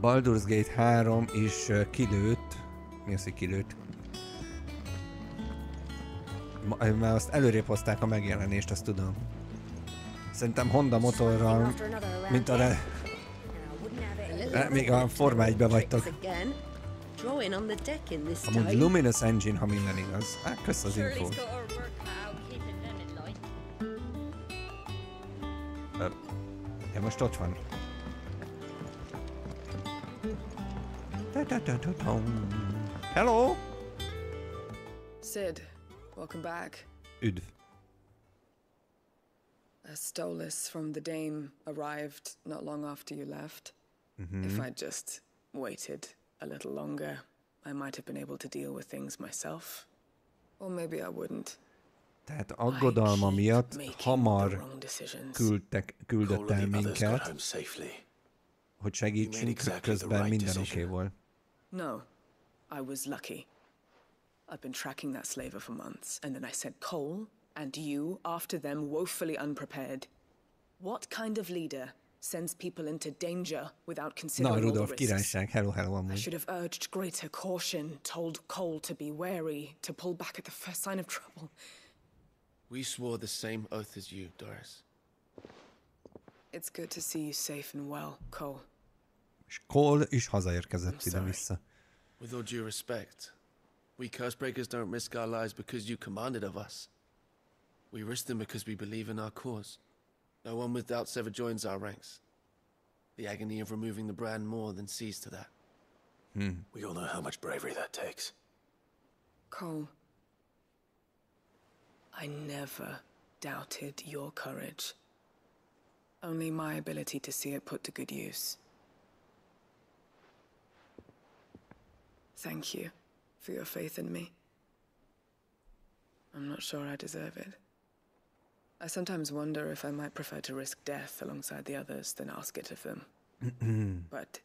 Baldur's Gate 3 is kilőtt. Mi az, hogy kilőtt? Már azt előrébb hozták a megjelenést, azt tudom. Szerintem Honda motorral, mint a még a Forma 1-be vagytok. Amúgy Luminous Engine, ha minden igaz. Hát, kösz az infót. Ja, most ott van. Hello! Sid, welcome back. Üdv. A Stolas from the Dame arrived not long after you left. If I'd just waited a little longer, I might have been able to deal with things myself. Or maybe I wouldn't. Tehát aggodalma miatt hamar küldött el minket, hogy segítsünk, közben minden oké volt. No, I was lucky. I've been tracking that slaver for months, and then I sent Cole and you after them woefully unprepared. What kind of leader sends people into danger without considering all the Rudolf risks? királyság, hello amúgy. I should have urged greater caution, told Cole to be wary, to pull back at the first sign of trouble. We swore the same oath as you, Doris. It's good to see you safe and well, Cole. És Cole is hazaérkezett ide-vissza. With all due respect, we Cursebreakers don't risk our lives because you commanded of us. We risk them because we believe in our cause. No one with doubts ever joins our ranks. The agony of removing the brand more than sees to that. We all know how much bravery that takes. Cole, I never doubted your courage. Only my ability to see it put to good use. Thank you for your faith in me. I'm not sure I deserve it. I sometimes wonder if I might prefer to risk death alongside the others than ask it of them. But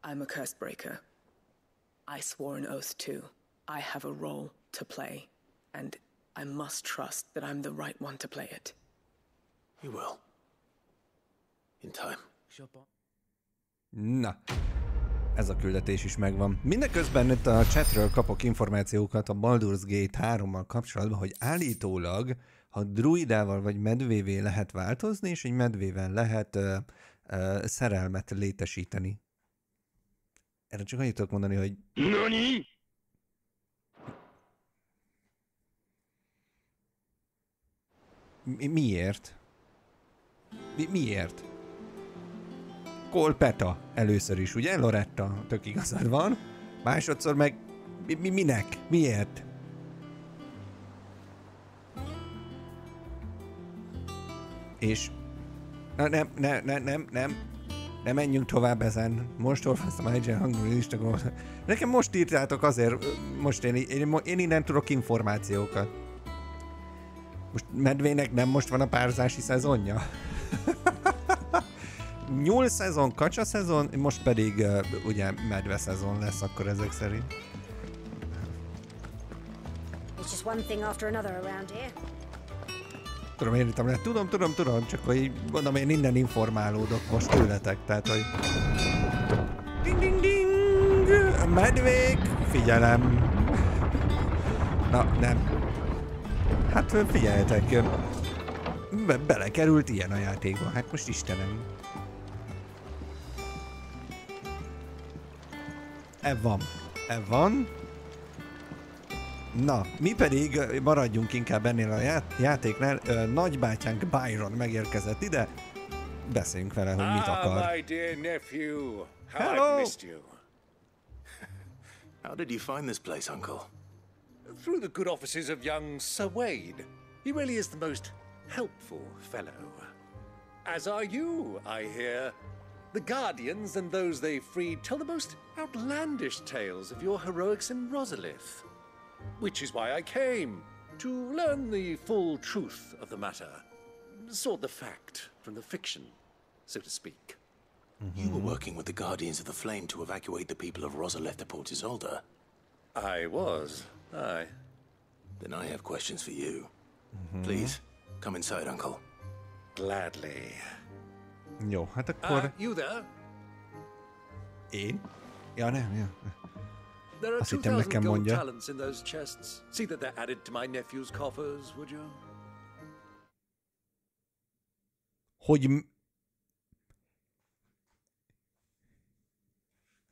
I'm a Cursebreaker. I swore an oath too. I have a role to play, and I must trust that I'm the right one to play it. You will. In time. Na, ez a küldetés is megvan. Mindeközben itt a chatről kapok információkat a Baldur's Gate 3-mal kapcsolatban, hogy állítólag, ha druidával vagy medvévé lehet változni, és egy medvével lehet szerelmet létesíteni. Erre csak annyit tudok mondani, hogy... NANI? Miért? Miért? Kolpeta először is, ugye? Loretta, tök igazad van. Másodszor meg... Minek? Miért? És... Nem menjünk tovább ezen. Most olvasztom a IGN hanguló Instagramon. Nekem most írtátok azért, most én innen tudok információkat. Most medvének nem most van a párzási szezonja? Nyúl szezon, kacsa szezon, most pedig ugye medve szezon lesz akkor ezek szerint. It's just one thing after another around here. Tudom, én írtam le. Tudom, csak hogy mondom, én innen informálódok most tőletek, tehát hogy... Ding, ding, ding! Medvék! Figyelem! Na, nem. Hát figyeljetek, belekerült ilyen a játékba, hát most Istenem. E van. Na, mi pedig maradjunk inkább ennél a játéknál. Nagybátyánk Byron megérkezett ide. Beszéljünk vele, hogy mit akar. My dear nephew, how Hello. I've missed you. How did you find this place, Uncle? Through the good offices of young Sir Wade. He really is the most helpful fellow. As are you, I hear. The Guardians and those they freed tell the most outlandish tales of your heroics in Rosalith. Which is why I came, to learn the full truth of the matter. Sort the fact from the fiction, so to speak. You were working with the Guardians of the Flame to evacuate the people of Rosalith to Port Isolde. I was, aye. Then I have questions for you. Please, come inside, Uncle. Gladly. Jó, hát akkor... You there? Én? Ja, nem, ja. There are Azt hittem 2,000 nekem gold mondja. talents in those chests. See that they're added to my nephew's coffers, would you? Hogy...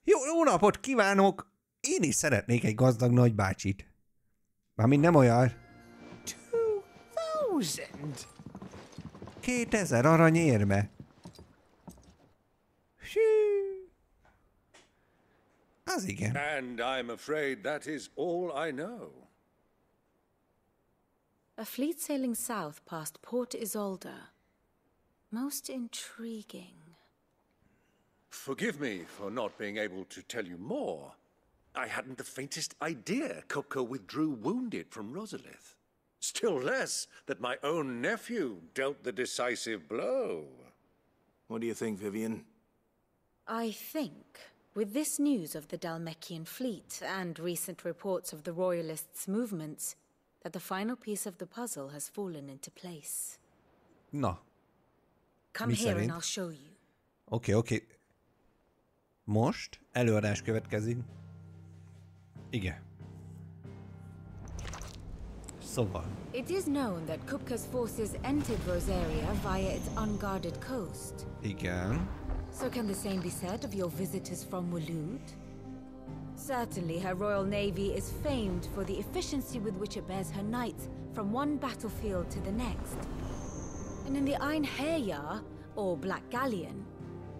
Jó napot kívánok! Én is szeretnék egy gazdag nagybácsit. Mármint nem olyan. 2,000? 2000 aranyérme. Hű. Az igen. And I'm afraid that is all I know. A fleet sailing south past Port Isolde. Most intriguing. Forgive me for not being able to tell you more. I hadn't the faintest idea Kupka withdrew wounded from Rosalith. Still less that my own nephew dealt the decisive blow. What do you think, Vivian? I think, with this news of the Dalmekian fleet and recent reports of the Royalists' movements, that the final piece of the puzzle has fallen into place. Na, Come Mi here szerint? and I'll show you. oké. Most előadás következik. Igen. Szóval. It is known that Kupka's forces entered Rosaria via its unguarded coast. Igen. So can the same be said of your visitors from Waloed? Certainly her royal navy is famed for the efficiency with which it bears her knights from one battlefield to the next. And in the Einherjar, or Black Galleon,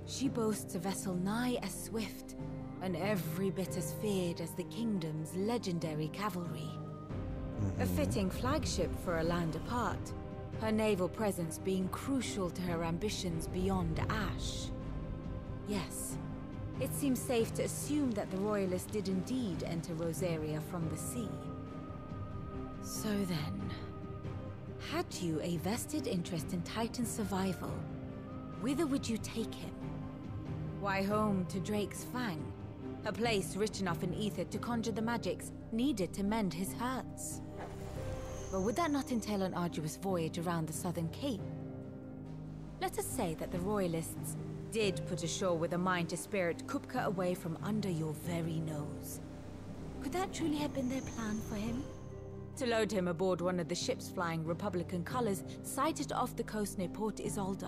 she boasts a vessel nigh as swift and every bit as feared as the kingdom's legendary cavalry. A fitting flagship for a land apart, her naval presence being crucial to her ambitions beyond Ash. Yes, it seems safe to assume that the Royalists did indeed enter Rosaria from the sea. So then, had you a vested interest in Titan's survival, whither would you take him? Why, home to Drake's Fang, a place rich enough in ether to conjure the magics needed to mend his hurts. But would that not entail an arduous voyage around the southern cape? Let us say that the Royalists did put ashore with a mind to spirit Kupka away from under your very nose. Could that truly have been their plan for him? To load him aboard one of the ships flying Republican colors sighted off the coast near Port Isolde.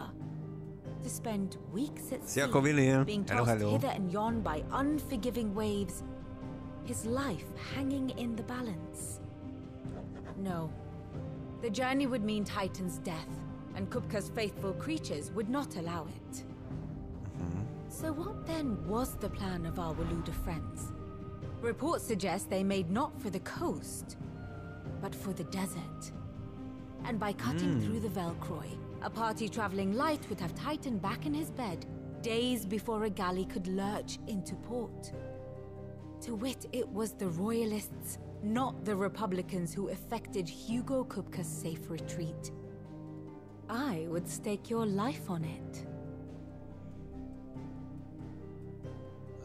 To spend weeks at sea, Szia, William. being Hello, tossed hello. hither and yon by unforgiving waves, his life hanging in the balance. No. The journey would mean Titan's death, and Kupka's faithful creatures would not allow it. So what then was the plan of our Waluda friends? Reports suggest they made not for the coast, but for the desert. And by cutting through the Velcroy, a party traveling light would have Titan back in his bed days before a galley could lurch into port. To wit, it was the Royalists, not the Republicans, who effected Hugo Kupka's safe retreat. I would stake your life on it.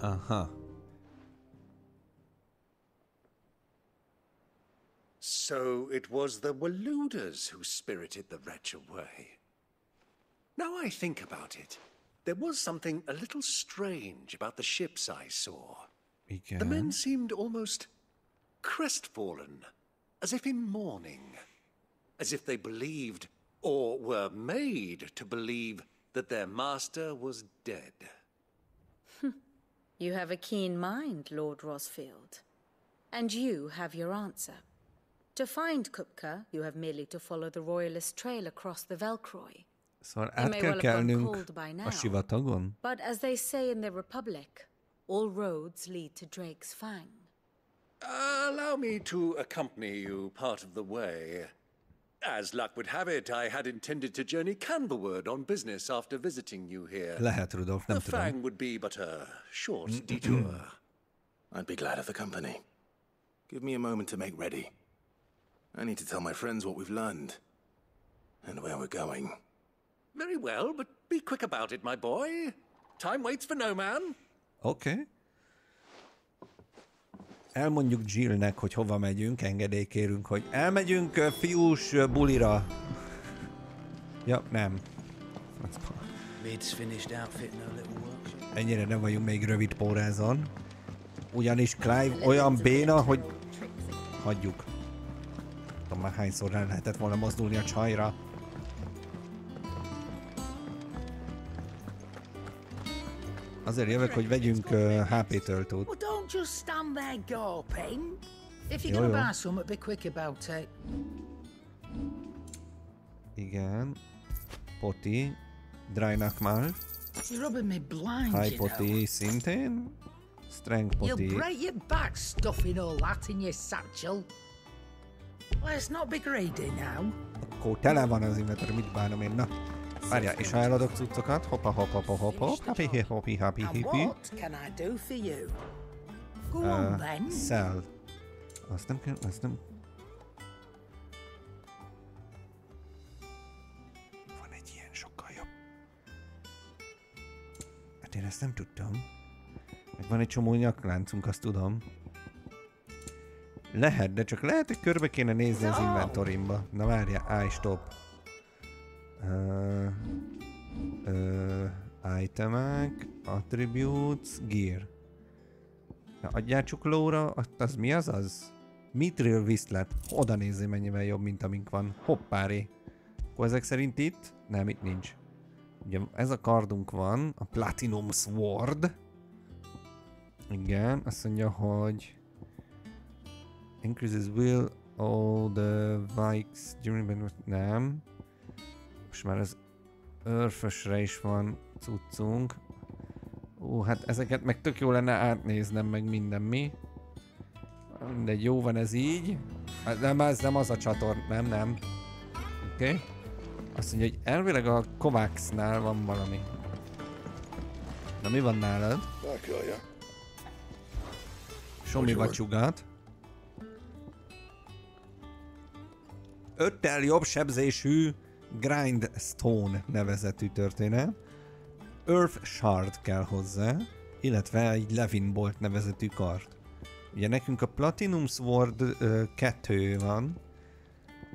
Aha. So it was the Waludas who spirited the wretch away. Now I think about it, there was something a little strange about the ships I saw. Igen. The men seemed almost crestfallen, as if in mourning, as if they believed, or were made to believe, that their master was dead. You have a keen mind, Lord Rosfield. And you have your answer. To find Kupka, you have merely to follow the Royalist trail across the Velcroy. Szóval He át may kell well have gone kelnünk cold by now. a sivatagon? But as they say in the Republic, all roads lead to Drake's Fang. Allow me to accompany you part of the way. As luck would have it, I had intended to journey Canberward on business after visiting you here. Lehet, Rudolf, nem The tudom. Fang would be but a short detour. I'd be glad of the company. Give me a moment to make ready. I need to tell my friends what we've learned. And where we're going. Very well, but be quick about it, my boy. Time waits for no man. Oké. Elmondjuk Jillnek, hogy hova megyünk, engedélykérünk, hogy elmegyünk fiús bulira. Ja, nem. Ennyire nem vagyunk még rövid pórázon. Ugyanis Clive olyan béna, hogy... Hagyjuk. Tudom már hányszor rá lehetett volna mozdulni a csajra. Azért jövök, hogy vegyünk HP töltőt. Well, don't just stand there gawping. If you're Jó, gonna jó. buy some, be quick about it. Igen. Poti. Dry Knuckle. You're rubbing me blind, High you know. Poti szintén. Strength Poti. You'll break your back stuffing all that in your satchel. Let's not be greedy now. Akkor tele van az inventory, mit bánom én, na. Várjál, és ha eladok cuccokat, hoppa, hoppa, hoppa, hoppa, happy, happy, happy, And happy. what can I do for you? Go on then. Sell. Azt nem kell, azt nem... Van egy ilyen sokkal jobb. Hát én ezt nem tudtam. Meg van egy csomó nyakláncunk, azt tudom. Lehet, de csak lehet, hogy körbe kéne nézni az inventorimba. Na várjál, stop. Itemek, attributes, gear. Na, adjál csuklóra, az mi az az? Mithril Whistlet. Oda nézzél, mennyivel jobb, mint amink van. Hoppáré. Akkor ezek szerint itt? Nem, itt nincs. Ugye ez a kardunk van, a Platinum Sword. Igen, azt mondja, hogy increases will all the vikes during... Nem. Most már az örfösre is van cuccunk. Hát ezeket meg tök jó lenne átnéznem, meg minden mi. Mindegy, jó van ez így. Nem, ez nem az a csatorn, nem. Oké. Okay. Azt mondja, hogy elvileg a Kovacsnál van valami. Na mi van nálad? Somi vacsugat. 5-tel jobb sebzésű Grindstone nevezetű történet. Earth Shard kell hozzá, illetve egy Levin Bolt nevezetű kard. Ugye nekünk a Platinum Sword 2 van.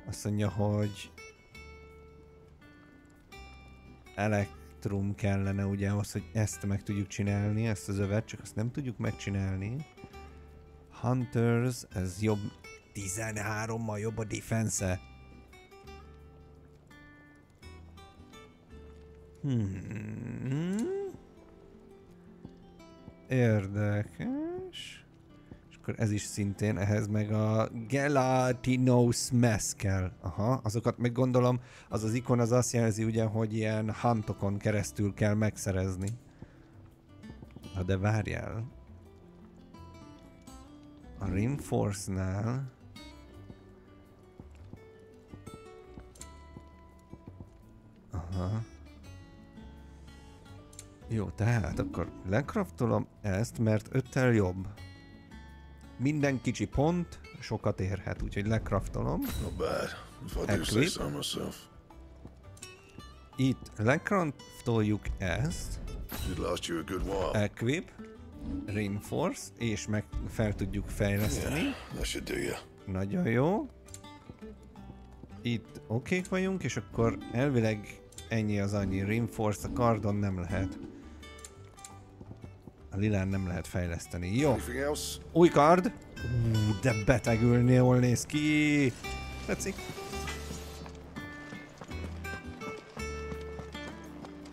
Azt mondja, hogy Elektrum kellene ugye ahhoz, hogy ezt meg tudjuk csinálni, ezt az övet, csak azt nem tudjuk megcsinálni. Hunters, ez jobb, 13-mal jobb a defense-e. Érdekes. És akkor ez is szintén, ehhez meg a Gelatinous Mess kell. Aha, azokat meg gondolom, az az ikon az azt jelzi ugye, hogy ilyen huntokon keresztül kell megszerezni. Na de várjál. A Reinforce-nál aha. Jó, tehát akkor lekraftolom ezt, mert 5-tel jobb. Minden kicsi pont sokat érhet, úgyhogy lekraftolom. Equip. Itt lekraftoljuk ezt. Equip. Reinforce, és meg fel tudjuk fejleszteni. Nagyon jó. Itt okék vagyunk, és akkor elvileg ennyi az annyi. Reinforce a kardon nem lehet. A lilán nem lehet fejleszteni. Jó. Új kard. De betegülni jól néz ki. Tetszik.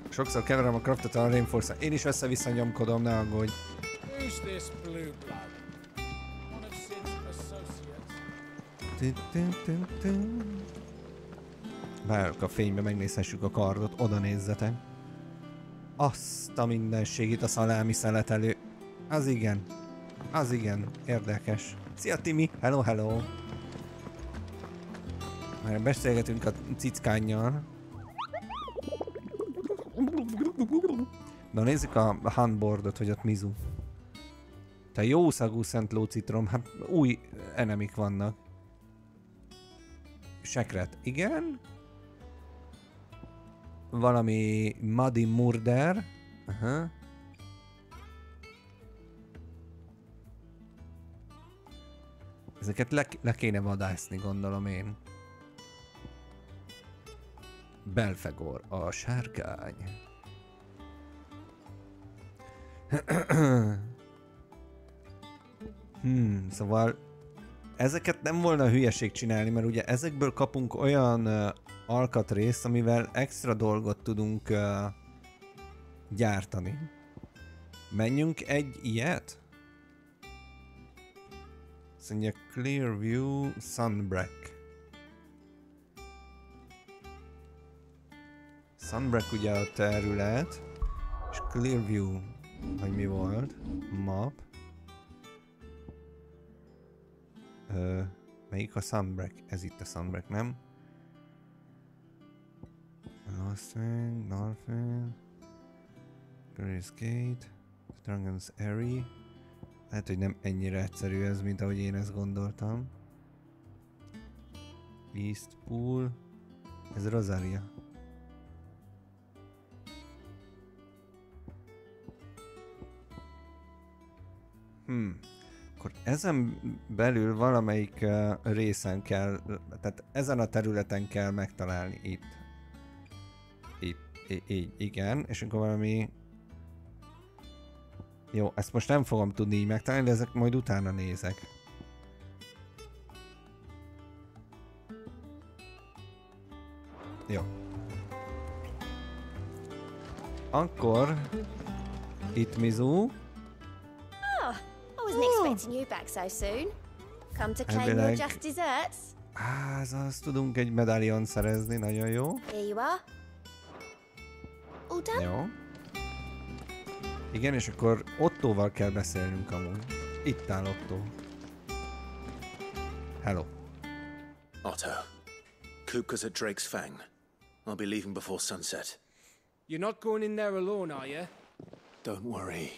Sokszor keverem a craftot a Reinforce-a. Én is össze-vissza nyomkodom, ne aggódj. Várok a fénybe, megnézhessük a kardot, oda nézzetek. Azt a mindenségét a szalámi szeletelő. Az igen, érdekes. Szia Timi, hello, hello. Már beszélgetünk a cickánnyal. Na nézzük a handboardot, hogy ott mizu. Te jó szagú Szent Lócitrom, hát új enemik vannak. Sekret, igen. Valami Muddy Murder. Aha. Ezeket le kéne vadászni, gondolom én. Belfegor, a sárkány. Szóval ezeket nem volna hülyeség csinálni, mert ugye ezekből kapunk olyan alkatrészt, amivel extra dolgot tudunk gyártani. Menjünk egy ilyet? Azt mondja Clearview Sunbreak. Sunbreak ugye a terület, és Clearview, hogy mi volt? Map. Melyik a Sunbreak? Ez itt a Sunbreak, nem? Lost Wing, Dolphin, Glorious Gate, Dragon's Airy. Lehet, hogy nem ennyire egyszerű ez, mint ahogy én ezt gondoltam. East Pool. Ez Rosaria. Akkor ezen belül valamelyik részen kell, tehát ezen a területen kell megtalálni itt. Így, igen, és akkor valami... Jó, ezt most nem fogom tudni így megtalálni, de ezek majd utána nézek. Jó. Akkor... Itt Mizu. I wasn't expecting you back so soon. Come to claim your just desserts? Azt tudunk egy medalion szerezni, nagyon jó. Here you are. All done? Jó. Igen, és akkor Ottóval kell beszélnünk amúgy. Itt áll Otto. Hello. Otto. Kupka's at Drake's Fang. I'll be leaving before sunset. You're not going in there alone, are you? Don't worry.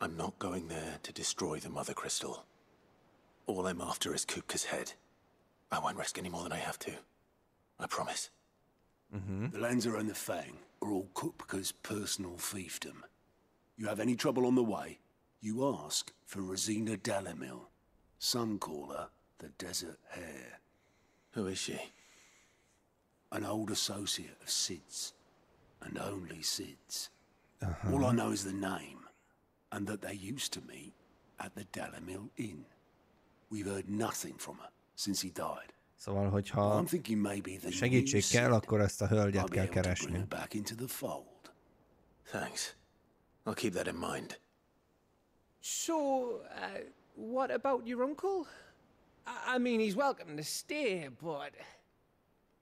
I'm not going there to destroy the Mother Crystal. All I'm after is Kupka's head. I won't risk any more than I have to. I promise. The Lanza and the Fang are all Kupka's personal fiefdom. You have any trouble on the way, you ask for Rosina Dalamil. Some call her the Desert Hare. Who is she? An old associate of Sid's. And only Sid's. All I know is the name, and that they used to meet at the Dalamil Inn. We've heard nothing from her since he died. Szóval, hogyha segítség kell, akkor ezt a hölgyet kell keresni. Thanks. I'll keep that in mind. So, what about your uncle? I mean, he's welcome to stay, but...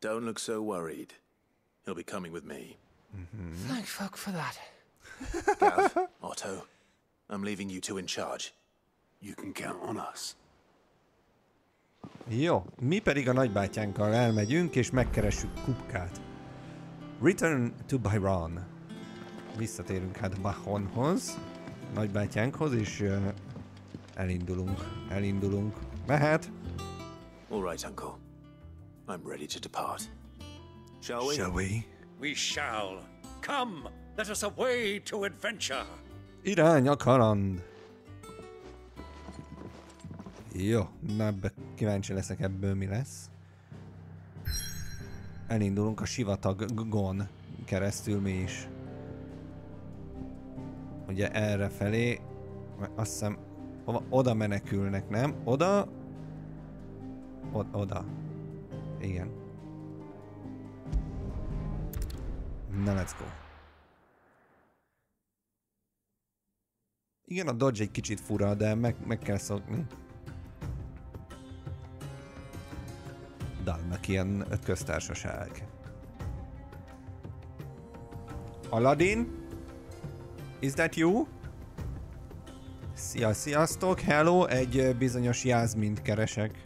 Don't look so worried. He'll be coming with me. Thank fuck for that. Gav, Otto, I'm leaving you two in charge. You can count on us. Jó, mi pedig a nagybátyánkkal elmegyünk, és megkeressük Kupkát. Return to Byron. Visszatérünk hát Bahonhoz, nagybátyánkhoz, és elindulunk. Mehet? All right, Uncle. I'm ready to depart. Shall we? Shall we? We shall. Come, let us away to adventure. Irány a kaland. Jó, na kíváncsi leszek ebből mi lesz. Elindulunk a sivatagon keresztül mi is. Ugye erre felé, azt hiszem, oda menekülnek, nem? Oda? Oda. Igen. Na, let's go. Igen, a dodge egy kicsit fura, de meg kell szokni. Dalmakian köztársaság. Aladdin? Is that you? Sziasztok, hello, egy bizonyos Jászmint keresek.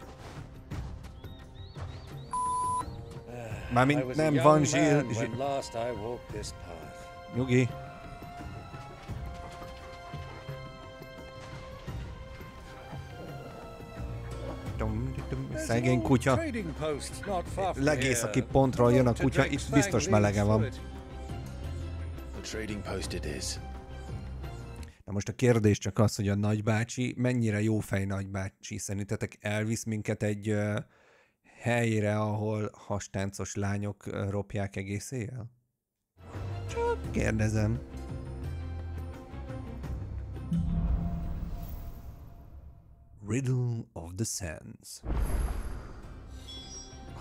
Mármint nem van Zsil... Nyugi. Szegény kutya. Legészaki pontról jön a kutya, itt biztos melege van. Na most a kérdés csak az, hogy a nagybácsi mennyire jó fej nagybácsi. Szerintetek elvisz minket egy helyre, ahol hastáncos lányok ropják egész éjjel? Csak kérdezem. Riddle of the Sands.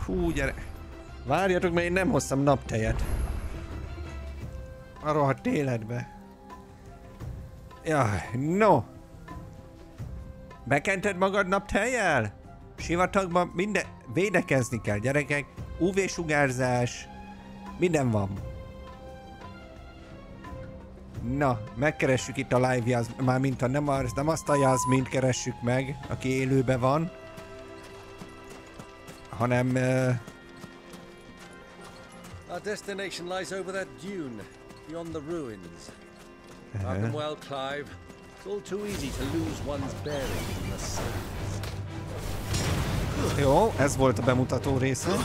Hú, gyere! Várjatok, mert én nem hoztam naptejet. A rohadt életbe. Jaj, no! Bekented magad naptejjel? Sivatagban minden... Védekezni kell, gyerekek. UV-sugárzás. Minden van. Na, megkeressük itt a live Jasmint. Mármint nem azt a Jasmint keressük meg, aki élőben van. Hanem... Our destination lies over that dune, beyond the ruins. Welcome well, Clive. It's all too easy to lose one's bearings in the sands. Jó, ez volt a bemutató része.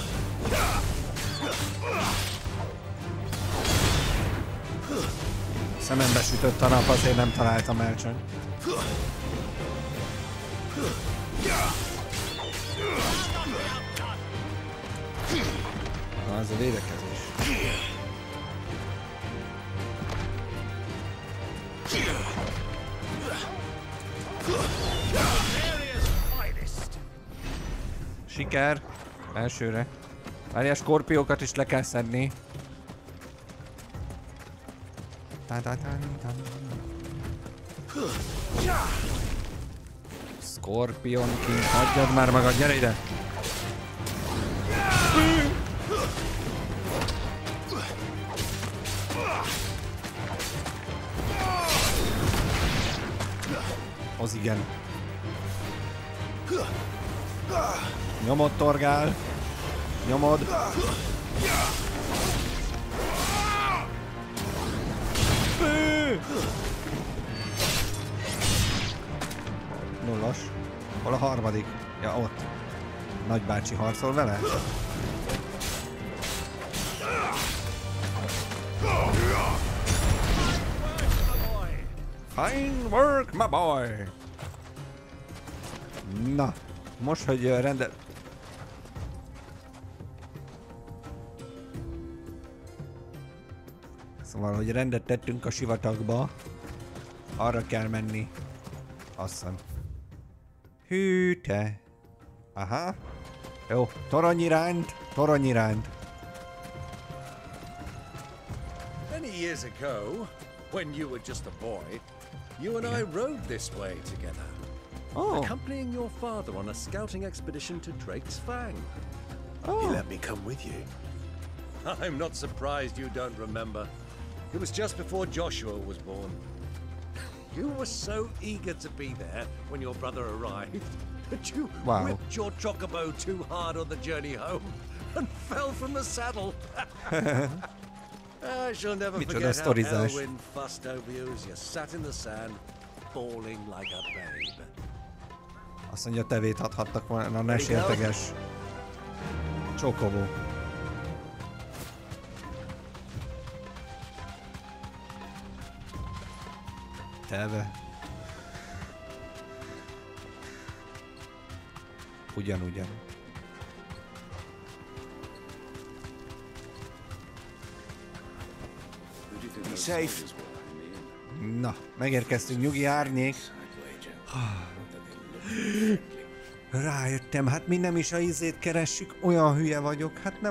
Szemembe sütött a nap, azért nem találtam el csak. Na, ez a védekezés. Siker. Elsőre. Várjál, skorpiókat is le kell szedni. Scorpion King, hagyjad már magad, gyere ide! Az igen. Nyomod, Torgál. Nyomod. Nullas. Hol a harmadik? Ja, ott. Nagybácsi harcol vele? Fine work, my boy! Na, most, hogy rendel... Szóval, hogy rendet tettünk a sivatagba, arra kell menni. Asszam. Hű, te. Aha. Jó, torony iránt, torony iránt. Many years ago, when you were just a boy, you and I rode this way together. Oh. Accompanying your father on a scouting expedition to Drake's Fang. Oh. He let me come with you. I'm not surprised you don't remember. It was just before Joshua was born. You were so eager to be there when your brother arrived that you whipped your chocobo too hard on the journey home and fell from the saddle. I shall never forget how Elwyn fussed over you as you sat in the sand, bawling like a babe. Azt mondja, tevét adhattak volna, ne sérteges. Csokobó. Teve. Ugyan. Safe. Na, megérkeztünk, nyugi árnyék. Rájöttem, hát mi nem is a izét keressük, olyan hülye vagyok, hát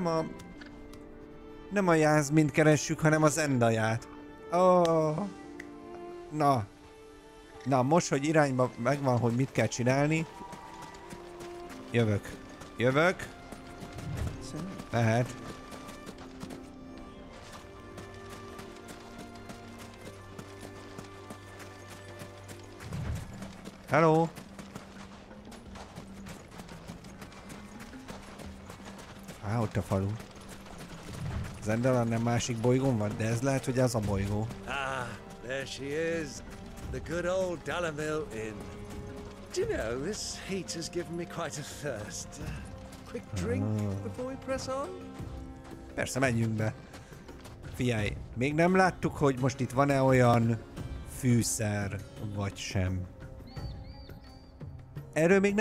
nem a Jasmint keressük, hanem az Zendaját. Oh. Na, most, hogy irányba megvan, hogy mit kell csinálni. Jövök. Lehet. Hello. Ott a falu. Zendala nem másik bolygón van, de ez lehet, hogy az a bolygó. Ah, there she is. The good old Dalamil Inn. Do you know, this heat has given me quite a thirst. Quick drink before we press on? Persze, menjünk be. Figyelj, még nem láttuk, hogy most itt van-e olyan fűszer, vagy sem. Erről még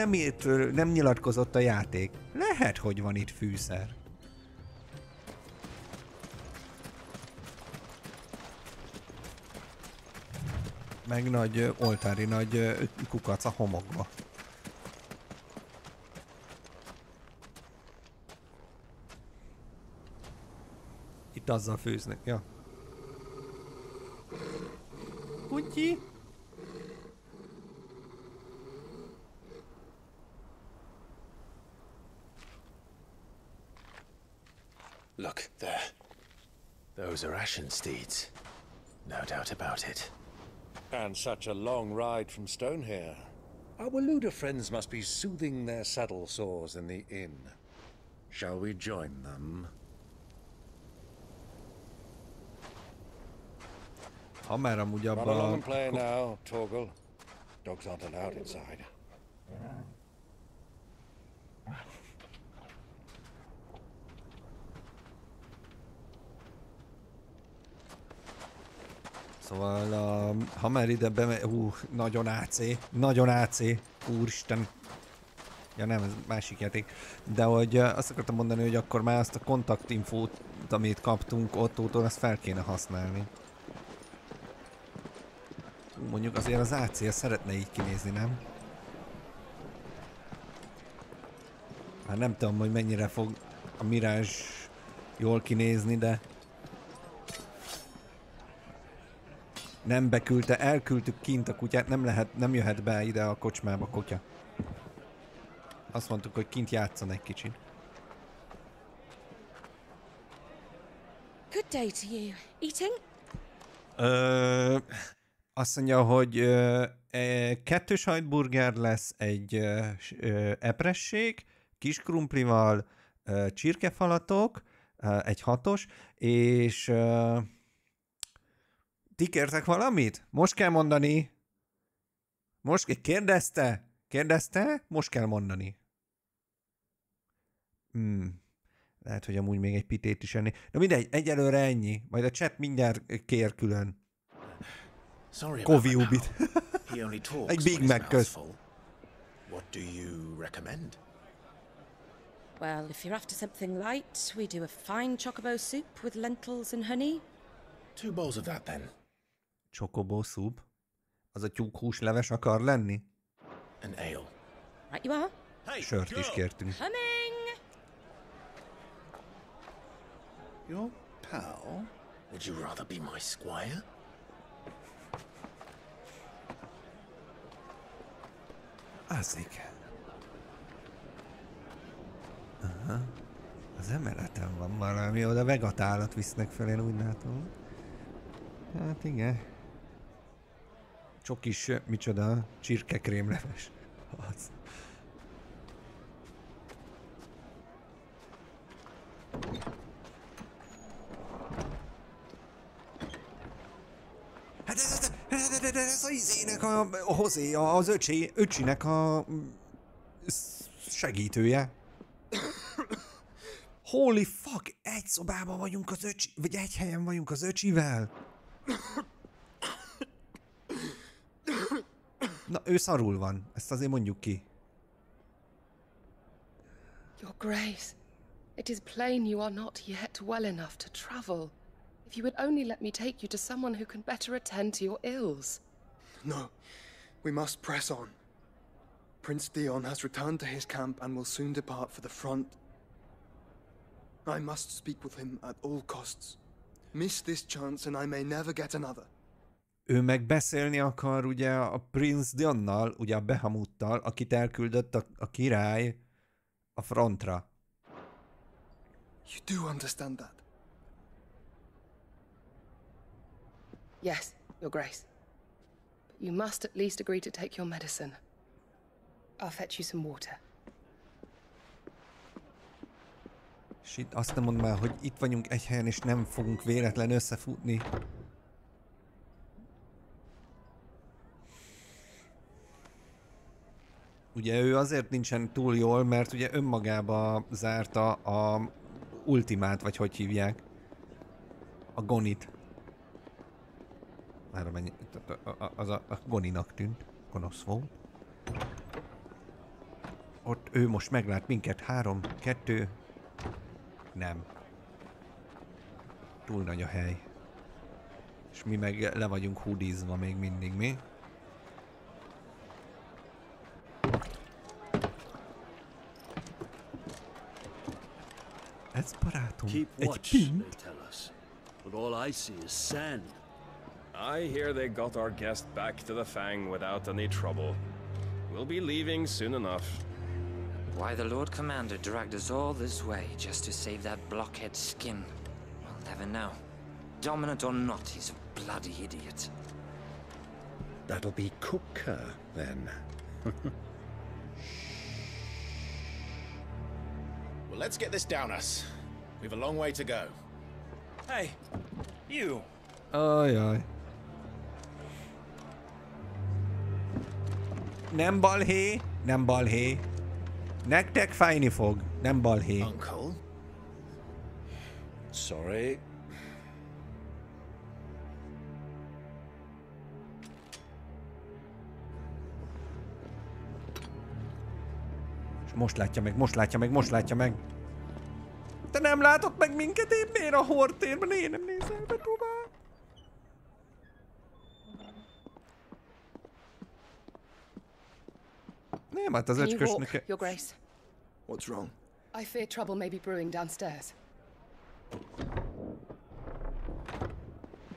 nem nyilatkozott a játék. Lehet, hogy van itt fűszer. Meg nagy oltári nagy kukac a homokba. Itt azzal főznek, ja. Kutyi! Look, there. Those are Ashen steeds. No doubt about it. And such a long ride from Stonehair. Our Waluda friends must be soothing their saddle sores in the inn. Shall we join them? Ha már amúgy Run along abban... and play now, Torgal. Dogs aren't allowed inside. Szóval, ha már ide bemegy... nagyon AC. Nagyon AC. Úristen. Ja nem, ez másik játék. De hogy azt akartam mondani, hogy akkor már azt a kontaktinfót, amit kaptunk Ottótól, azt fel kéne használni. Mondjuk azért az AC szeretne így kinézni, nem? Hát nem tudom, hogy mennyire fog a Mirage jól kinézni, de... Nem beküldte, elküldtük kint a kutyát, nem jöhet be ide a kocsmába kutya. Azt mondtuk, hogy kint játszon egy kicsit. Good day to you. Eating? Azt mondja, hogy 2 sajtburger lesz, egy epresség, kis krumplival, csirkefalatok, egy 6-os, és ti kértek valamit? Most kell mondani. Most kérdezte? Kérdezte? Most kell mondani. Lehet, hogy amúgy még egy pitét is enni. Na mindegy, egyelőre ennyi. Majd a chat mindjárt kér külön. Koviubit. Egy Big Mac közt. What do you recommend? Well, if you're after something light, we do a fine chocobo soup with lentils and honey. 2 bowls of that then. Chocobo soup? Az a tyúkhús leves akar lenni? An ale. Right you are. Hey, sört is kértünk. Coming! Your pal? Would you rather be my squire? Azik. Aha. Az emeleten van valami, oda vegatálat visznek fel, én úgy látom. Hát igen. Csokis, micsoda, csirkekrémleves. Az. Hát ez a izének a Hozé, az öcsinek a segítője. Holy fuck, egy szobában vagyunk az öcsi, vagy egy helyen vagyunk az öcsivel. Na, ő szarul van, ezt azért mondjuk ki. Your Grace, it is plain you are not yet well enough to travel. If you would only let me take you to someone who can better attend to your ills. No, we must press on. Prince Dion has returned to his camp and will soon depart for the front. I must speak with him at all costs. Miss this chance and I may never get another. Ő meg beszélni akar ugye a Prince Dionnal, ugye a Bahamuttal, akit elküldött a király a frontra. You do understand that? Yes, Your Grace. But you must at least agree to take your medicine. I'll fetch you some water. És itt azt nem mondd már, hogy itt vagyunk egy helyen, és nem fogunk véletlen összefutni. Ugye ő azért nincsen túl jól, mert ugye önmagába zárta a ultimát, vagy hogy hívják. A Gonit. Már mennyi, az a Goninak tűnt. Gonosz volt. Ott ő most meglát minket. 3, 2... Nem. Túl nagy a hely. És mi meg le vagyunk hoodizva még mindig, mi? Ez barátom. Egy pint. but all I see is sand. I hear they got our guest back to the Fang without any trouble. We'll be leaving soon enough. Why the Lord Commander dragged us all this way just to save that blockhead Skin, we'll never know. Dominant or not, he's a bloody idiot. That'll be Cooker, then. Well, let's get this down us. We've a long way to go. Hey, you! Ajaj. Nem balhé, nem balhé. Nektek fájni fog, nem balhé. Uncle? Sorry. És most látja meg, most látja meg, most látja meg. Te nem látott meg minket épp miért a hortérben? Én nem nézel be tovább. Nem, hát az öcskösnek... Your Grace. What's wrong? I fear trouble may be brewing downstairs.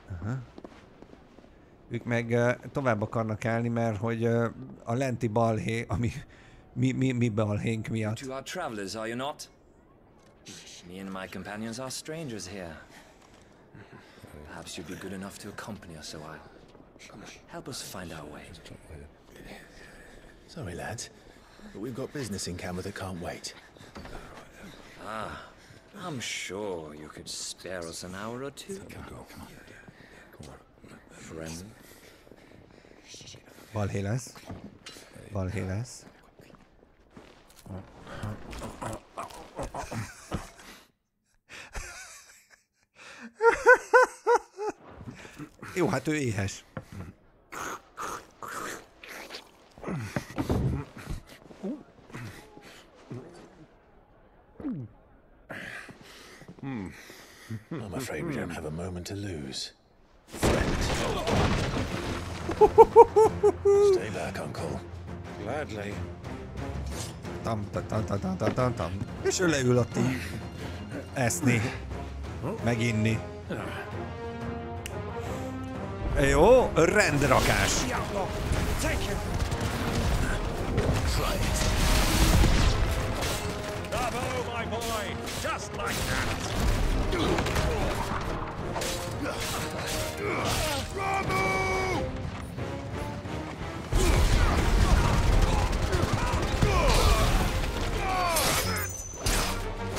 Aha. Ők meg tovább akarnak állni, mert hogy a lenti balhé, ami mi balhénk miatt. You are travelers, are you not? Me and my companions are strangers here. Perhaps you'd be good enough to accompany us a while. Help us find our way. Sorry, lads, but we've got business in camera that can't wait. Ah, I'm sure you could spare us an hour or two. Come on. Friend. Balhé lesz. Balhé lesz. Jó, hát ő éhes. I'm afraid we don't have a moment to lose. Stay back, Uncle. Gladly. Tam. És ő leül ott így eszni, meginni. Jó, rendrakás. Bravo, my boy! Just like that! Bravo!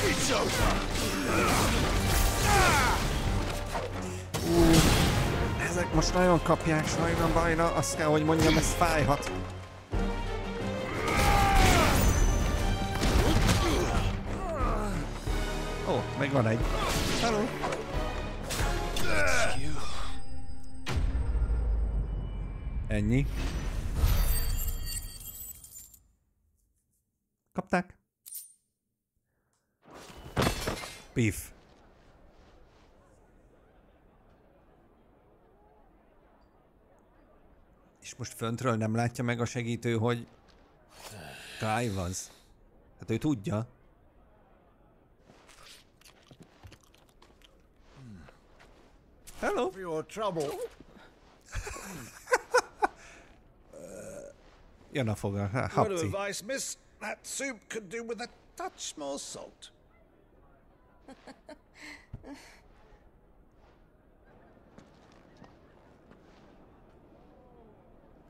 It's over! Ezek most nagyon kapják sajna bajra, azt kell, hogy mondjam, ez fájhat. Ó, még van egy. Hello! Ennyi. Kapták? Pif. És most föntről nem látja meg a segítő, hogy Clive az. Hát ő tudja. Hello. For your trouble. Jön a foga. Word of Hapci. advice, miss. That soup could do with a touch more salt.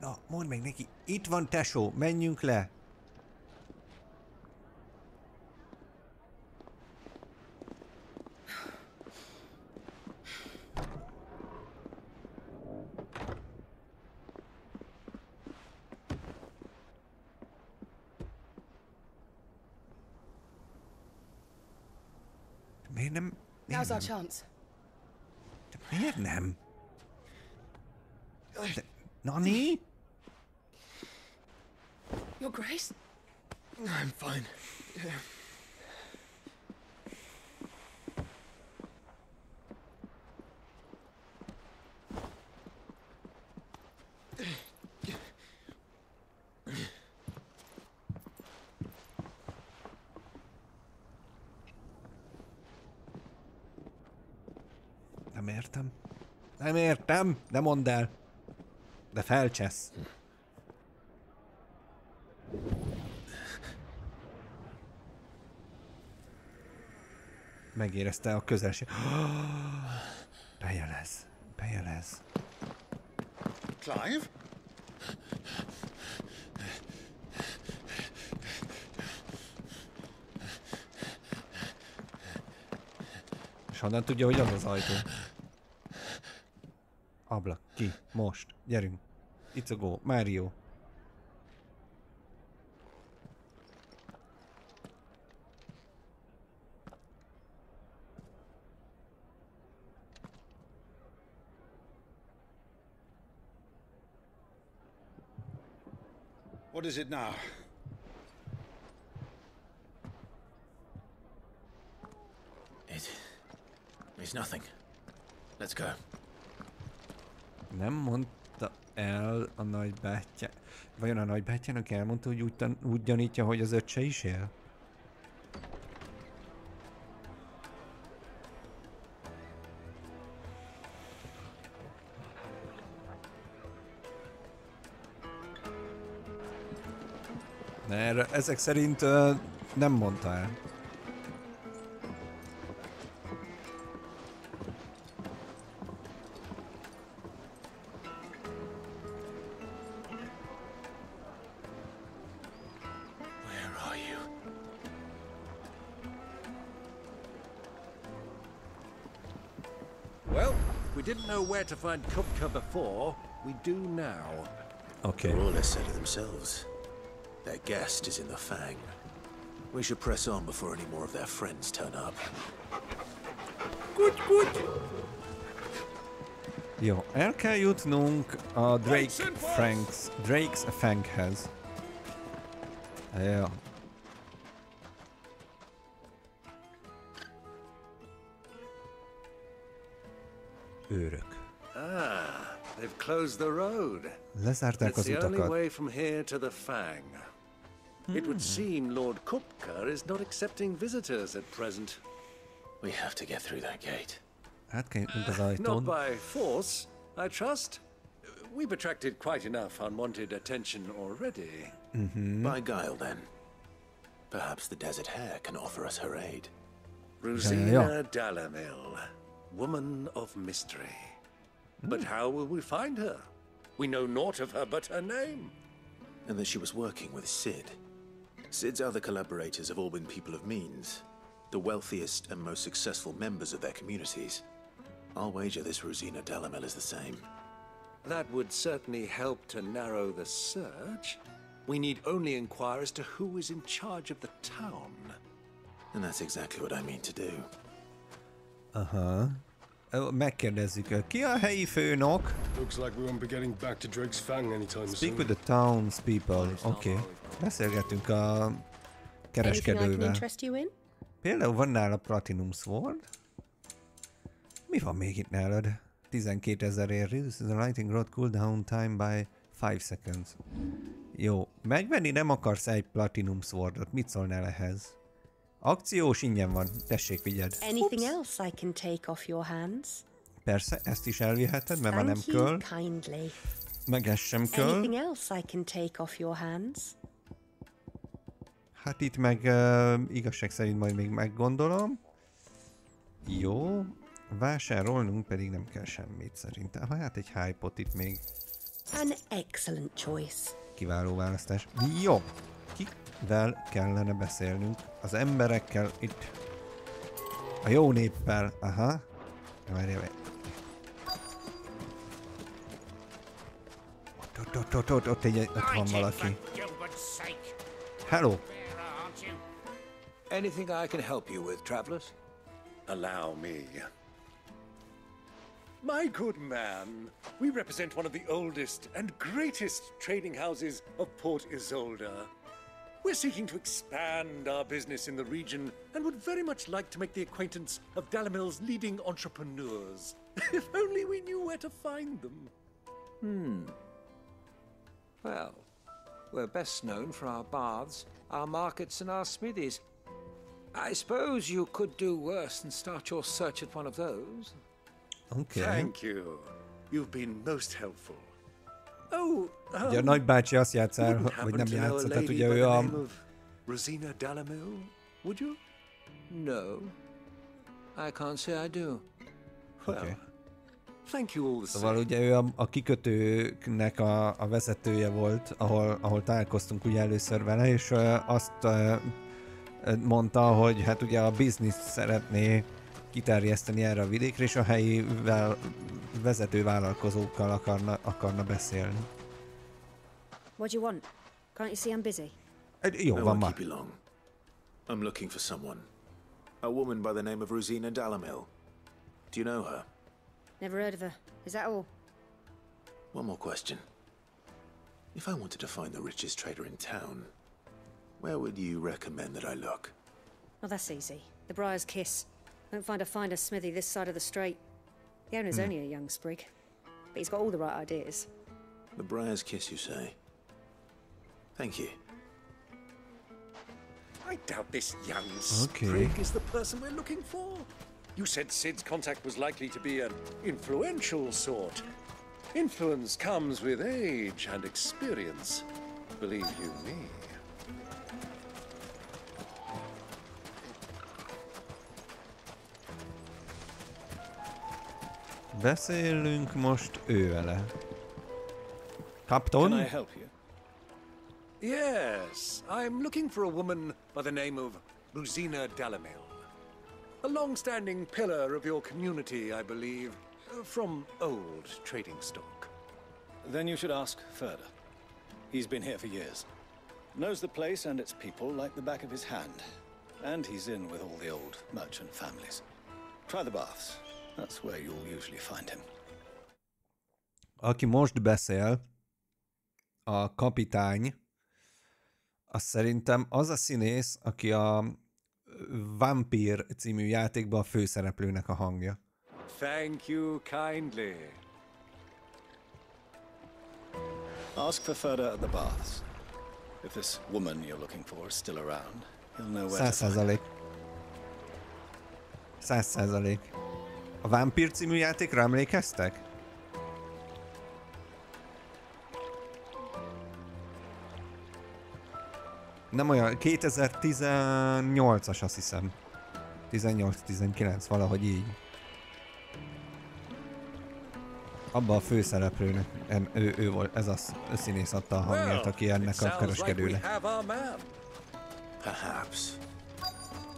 Na, mondd meg neki, itt van tesó, menjünk le. Miért nem? Now's our chance. De miért nem? De, Nani? Your Grace? I'm fine. Yeah. De értem. Nem értem, de mondd el. De felcsesz. Megérezte a közelség. Bejelez. Bejelez. Clive? És honnan tudja, hogy az az ajtó? Ablak, ki, most, gyerünk. It's a go, Mario. What is it now? It's nothing. Let's go. Nem mondta el a nagybátyja. Vajon a nagybátyjának elmondta, hogy úgy gyanítja, hogy az öccse is él? De ezek szerint nem mondta el. Well, we didn't know where to find Kupka before. We do now. Okay. The Royalists said it themselves. Their guest is in the Fang. We should press on before any more of their friends turn up. Good. Jó, el kell jutnunk a Drake's Fanghez. Jó. Őrök. They've closed the road. Lezárták az It's the only utakat. way from here to the Fang. It would seem Lord Kupka is not accepting visitors at present. We have to get through that gate. Hát kell jutnunk az Not ajtón. by force, I trust. We've attracted quite enough unwanted attention already. By guile, then. Perhaps the Desert Hare can offer us her aid. Rosina Dalamil, woman of mystery. But how will we find her? We know naught of her but her name. And that she was working with Sid. Sid's other collaborators have all been people of means, the wealthiest and most successful members of their communities. I'll wager this Rosina Dalamil is the same. That would certainly help to narrow the search. We need only inquire as to who is in charge of the town. And that's exactly what I mean to do. Aha. Megkérdezzük, ki a helyi főnök? Looks like we won't be getting back to Drake's Fang anytime soon. Speak with the townspeople. Oké. Beszélgetünk a kereskedővel. Például van nála Platinum Sword. Mi van még itt nálad? 12,000 ér. Reduces the lightning rod cooldown time by 5 seconds. Jó. Megvenni nem akarsz egy Platinum Swordot. Mit szólnál ehhez? Akciós ingyen van. Tessék, vigyed. Anything else I can take off your hands? Persze, ezt is elviheted, mert már nem köl. Meg ez sem köl. Anything else I can take off your hands? Hát itt meg igazság szerint majd még meggondolom. Jó. Vásárolnunk pedig nem kell semmit szerintem. Hát egy hype-ot itt még. An excellent choice. Kiváló választás. Jó. Kivel kellene beszélnünk? Az emberekkel itt. A jó néppel. Aha. Várjál. Ott van valaki. Hello. Anything I can help you with, travelers? Allow me. My good man, we represent one of the oldest and greatest trading houses of Port Isolde. We're seeking to expand our business in the region and would very much like to make the acquaintance of Dalamil's leading entrepreneurs. If only we knew where to find them. Well, we're best known for our baths, our markets, and our smithies. I suppose you could do worse than start your search at one of those. Okay. Thank you. You've been most helpful. Oh, ugye a nagybácsi azt játszál, vagy nem játszott, tehát ugye ő a... Rosina Dalamil, would you? No. I can't say I do. Well, thank you all the same. Szóval ugye ő a kikötőknek a vezetője volt, ahol találkoztunk ugye először vele, és azt mondta, hogy hát ugye a bizniszt szeretné kiterjeszteni erre a vidékre, és a helyi vezető vállalkozókkal akarna beszélni. What do you want? Can't you see I'm busy? Jó, van már. Keep you long. I'm looking for someone. A woman by the name of Rosina Dalamil. Do you know her? Never heard of her. Is that all? One more question. If I wanted to find the richest trader in town, where would you recommend that I look? Oh, that's easy. The Briar's Kiss. Won't find a finer smithy this side of the strait. The owner's only a young sprig, but he's got all the right ideas. The Briar's Kiss, you say? Thank you. I doubt this young sprig is the person we're looking for. You said Sid's contact was likely to be an influential sort. Influence comes with age and experience, believe you me. Beszélünk most ővele. Captain? Can I help you? Yes, I'm looking for a woman by the name of Rosina Dalamil. A long-standing pillar of your community, I believe, from old trading stock. Then you should ask Ferda. He's been here for years. Knows the place and its people like the back of his hand. And he's in with all the old merchant families. Try the baths. That's where you'll usually find him. Aki most beszél, a kapitány, az szerintem az a színész, aki a Vampire című játékban a főszereplőnek a hangja. Thank you kindly. Ask for Ferda at the baths. If this woman you're looking for is still around, he'll know where to find her. 100%. A Vampire című játékra emlékeztek? Nem olyan, 2018-as azt hiszem. 18-19, valahogy így. Abba a főszereplőnek, ő volt, ez a színész adta a hangját, aki ennek a kereskedőnek.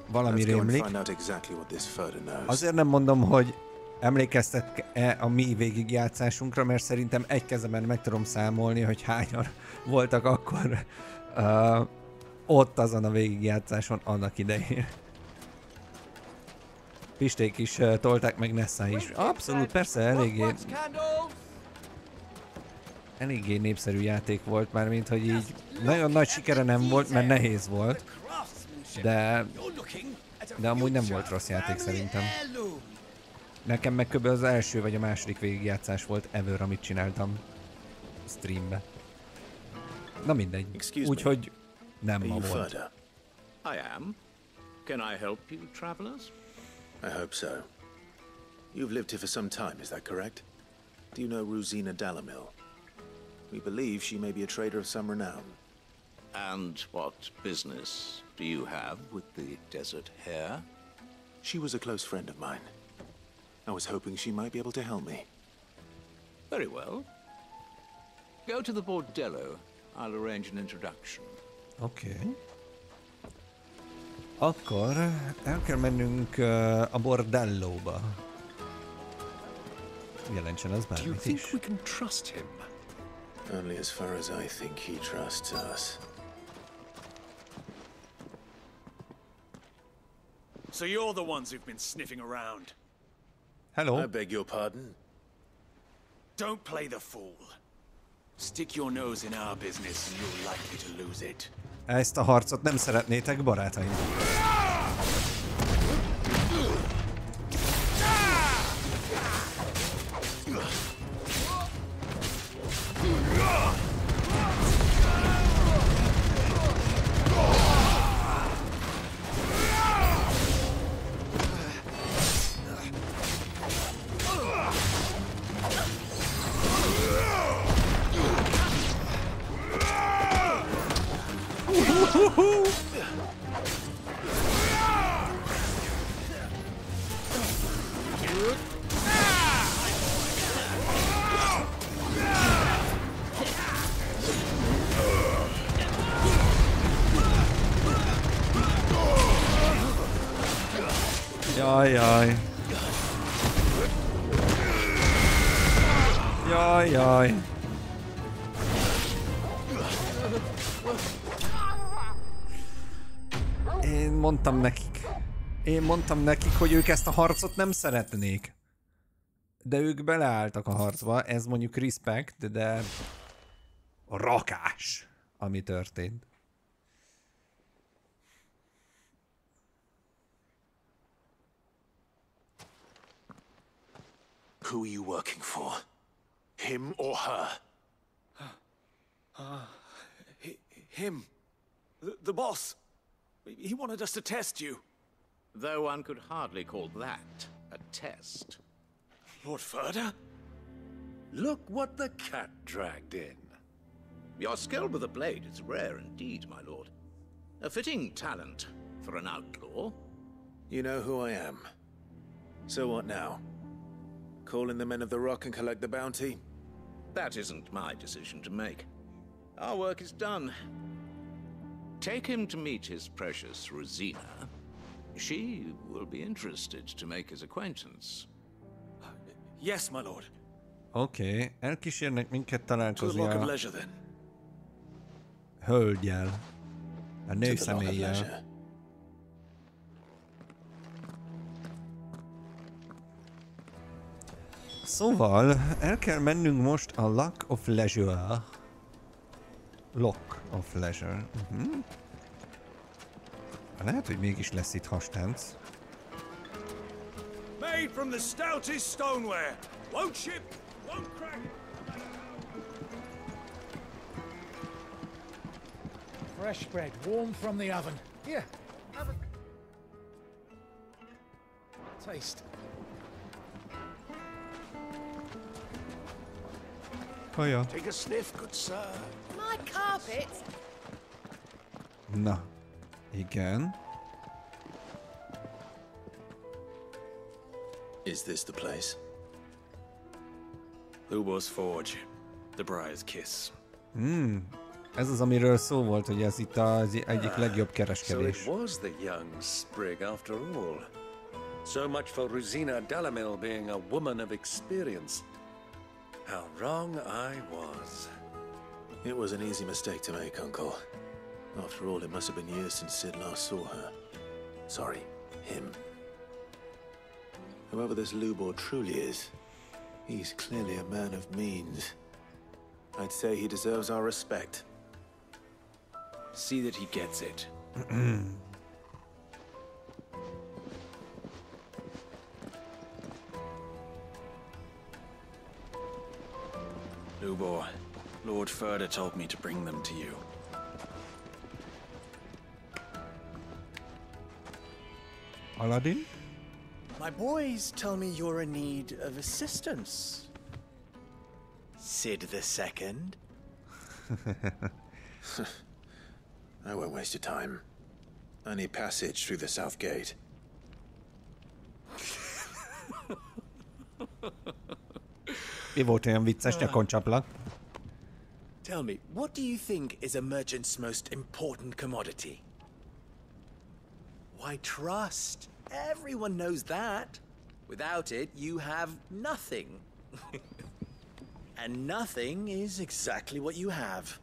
Valami rémlik. Azért nem mondom, hogy emlékeztet-e a mi végigjátszásunkra, mert szerintem egy kezemben meg tudom számolni, hogy hányan voltak akkor ott azon a végigjátszáson annak idején. Pisték is tolták, meg Nessa is. Abszolút, persze, eléggé népszerű játék volt, mármint, hogy így nagyon nagy sikere nem volt, mert nehéz volt. De amúgy nem volt rossz játék szerintem. Nekem meg kb. Az első vagy a második végigjátszás volt ever, amit csináltam streambe. Na mindegy. Úgyhogy nem ma volt. I am. Can I help you, travelers? I hope so. You've lived here for some time, is that correct? Do you know Rosina Dalamil? We believe she may be a trader of some renown. And what business do you have with the desert hare? She was a close friend of mine. I was hoping she might be able to help me. Very well. Go to the bordello. I'll arrange an introduction. Oké. Akkor el kell mennünk a bordellóba. Jelentsen az bármit is. We can trust him. Only as far as I think he trusts us. So you're the ones who've been sniffing around. Hello. I beg your pardon? Don't play the fool. Stick your nose in our business and you're likely to lose it. Ezt a harcot nem szeretnétek, barátaim. Jaj, jaj. Jaj, jaj. Én mondtam nekik, hogy ők ezt a harcot nem szeretnék. De ők beleálltak a harcba, ez mondjuk respect, de rakás, ami történt. Who are you working for? Him or her? Him. The boss. He wanted us to test you. Though one could hardly call that a test. Lord Ferda? Look what the cat dragged in. Your skill with the blade is rare indeed, my lord. A fitting talent for an outlaw. You know who I am. So what now? Call in the Men of the Rock and collect the bounty? That isn't my decision to make. Our work is done. Take him to meet his precious Rosina. She will be interested to make his acquaintance. Yes, my lord. Oké, elkísérnek minket találkozni To the Lock a of Leisure, then. hölgyel, a nő személlyel. Szóval el kell mennünk most a Lock of Leisure. Lock of Leisure. Lehet, hogy mégis lesz itt hastánc. Made from the stoutest stoneware. Won't chip, won't crack. Fresh bread, warm from the oven. Here, have a taste. Kaja. Take a sniff, good sir. My carpet? Na, igen. Is this the place? Lubo's Forge. The Briar's Kiss. Ez az, amiről szó volt, hogy ez itt az egyik legjobb So kereskedés. it was the young sprig after all. So much for Rosina Delamil being a woman of experience. How wrong I was. It was an easy mistake to make, Uncle. After all, it must have been years since Sid last saw her. Sorry, him. Whoever this Lubor truly is, he's clearly a man of means. I'd say he deserves our respect. See that he gets it. Lubor, Lord Ferda told me to bring them to you. Aladdin? My boys tell me you're in need of assistance. Sid II? I won't waste your time. I need passage through the south gate. Mi volt olyan vicces, nyakoncsaplak? Tell me, what do you think is a merchant's most important commodity? Why, trust. Everyone knows that. Without it, you have nothing. And nothing is exactly what you have.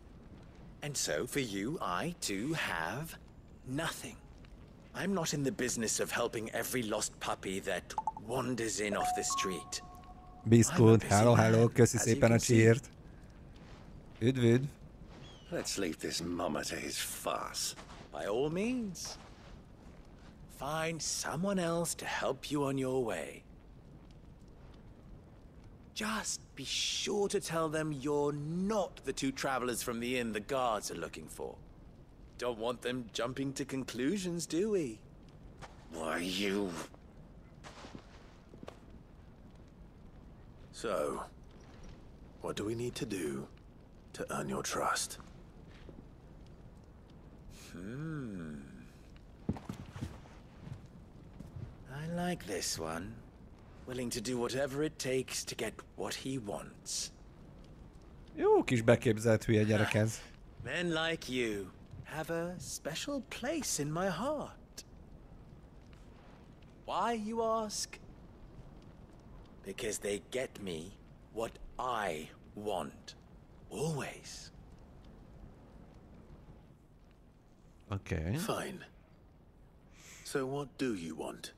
And so, for you, I, too, have nothing. I'm not in the business of helping every lost puppy that wanders in off the street. Biscuit, hello, köszi szépen a cheert. Üdv, üdv. Let's leave this mama to his farce. By all means. Find someone else to help you on your way. Just be sure to tell them you're not the two travelers from the inn the guards are looking for. Don't want them jumping to conclusions, do we? Why, you... So, what do we need to do to earn your trust? I like this one. Willing to do whatever it takes to get what he wants. Jó kis beképzelt hülye gyerek ez. Men like you have a special place in my heart. Why, you ask? Because they get me what I want. Always. Okay. Fine. So what do you want?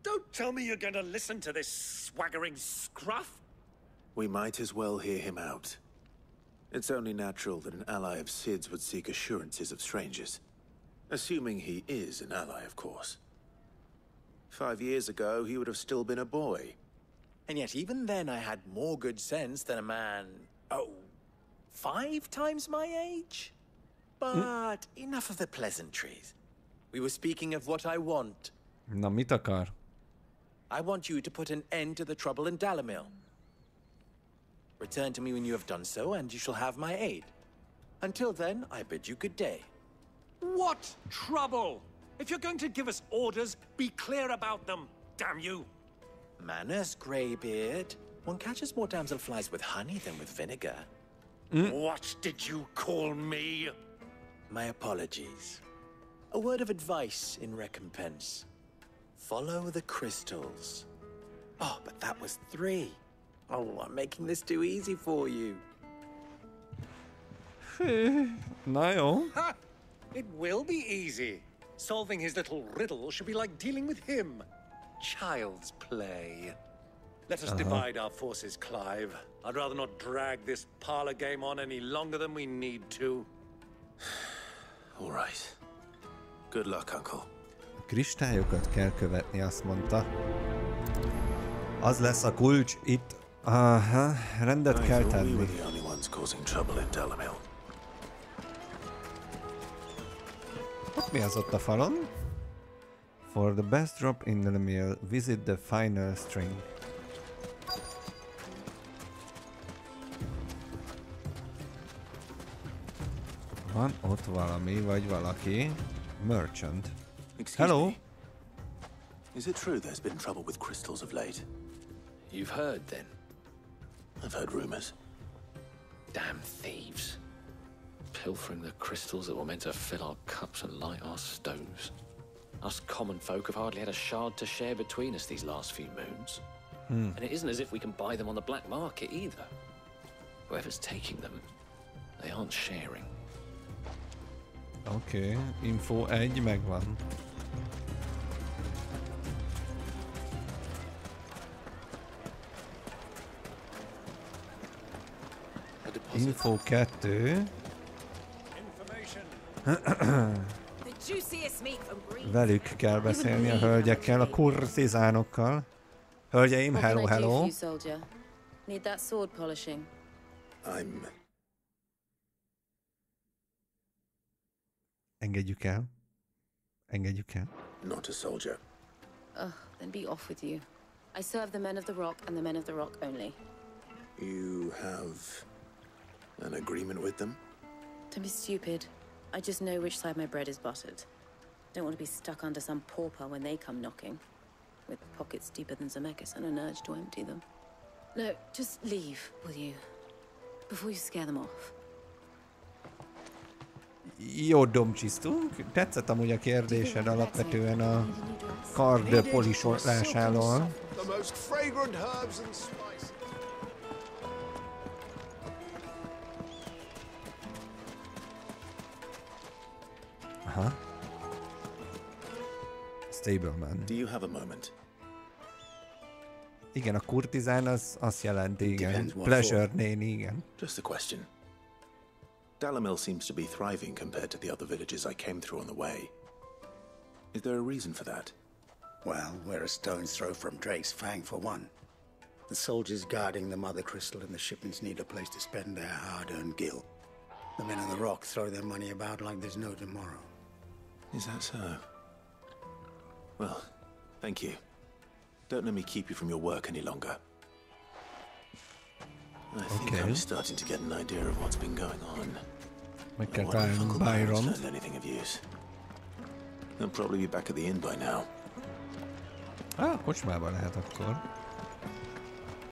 Don't tell me you're going to listen to this swaggering scruff. We might as well hear him out. It's only natural that an ally of Sid's would seek assurances of strangers. Assuming he is an ally, of course. 5 years ago, he would have still been a boy. And yet even then I had more good sense than a man, 5 times my age? But enough of the pleasantries. We were speaking of what I want. Na, mit akar? I want you to put an end to the trouble in Dalimil. Return to me when you have done so, and you shall have my aid. Until then, I bid you good day. What trouble? If you're going to give us orders, be clear about them, damn you! Manners, Greybeard. One catches more damselflies with honey than with vinegar. What did you call me? My apologies. A word of advice in recompense. Follow the crystals. Oh, but that was 3. Oh, I'm making this too easy for you. Na jó. Ha! It will be easy. Solving his little riddle should be like dealing with him. Child's play. Let us divide our forces, Clive. I'd rather not drag this parlor game on any longer than we need to. All right. Good luck, Uncle. A kristályokat kell követni, azt mondta. Az lesz a kulcs itt. Aha, rendet kell tenni. We were the only ones causing trouble in Dalimil. Mi az ott a falon? For the best drop in Dalimil, visit the final string. Van ott valami, vagy valaki. Merchant. Hello? Is it true there's been trouble with crystals of late? You've heard, then? I've heard rumors. Damn thieves. Pilfering the crystals that were meant to fill our cups and light our stoves. Us common folk have hardly had a shard to share between us these last few moons. And it isn't as if we can buy them on the black market either. Whoever's taking them, they aren't sharing. Oké, info 1 megvan. Info 2. Velük kell beszélni, a hölgyekkel, a kurtizánokkal. Hölgyeim, hello, hello. Need that sword polishing. Engedjük el. Engedjük el. Not a soldier. Then be off with you. I serve the men of the Rock and the men of the Rock only. You have an agreement with them? Don't be stupid. I just know which side my bread is buttered. Don't want to be stuck under some pauper when they come knocking. With pockets deeper than Zemeckis and an urge to empty them. No, just leave, will you? Before you scare them off. Jó domcsisztunk. Tetszett amúgy a kérdésed alapvetően a kard polisolásáról. Aha. Stableman. Do you have a moment? Igen, a kurtizán az azt jelenti, igen. Pleasure néni, igen. Just a question. Dalimil seems to be thriving compared to the other villages I came through on the way. Is there a reason for that? Well, we're a stone's throw from Drake's Fang, for one. The soldiers guarding the Mother Crystal and the shipments need a place to spend their hard-earned gil. The men on the Rock throw their money about like there's no tomorrow. Is that so? Well, thank you. Don't let me keep you from your work any longer. I think I'm starting to get an idea of what's been going on. Meg kell találnunk Byron-t. Anything of use. They'll probably be back at the inn by now. Kocsmában lehet akkor.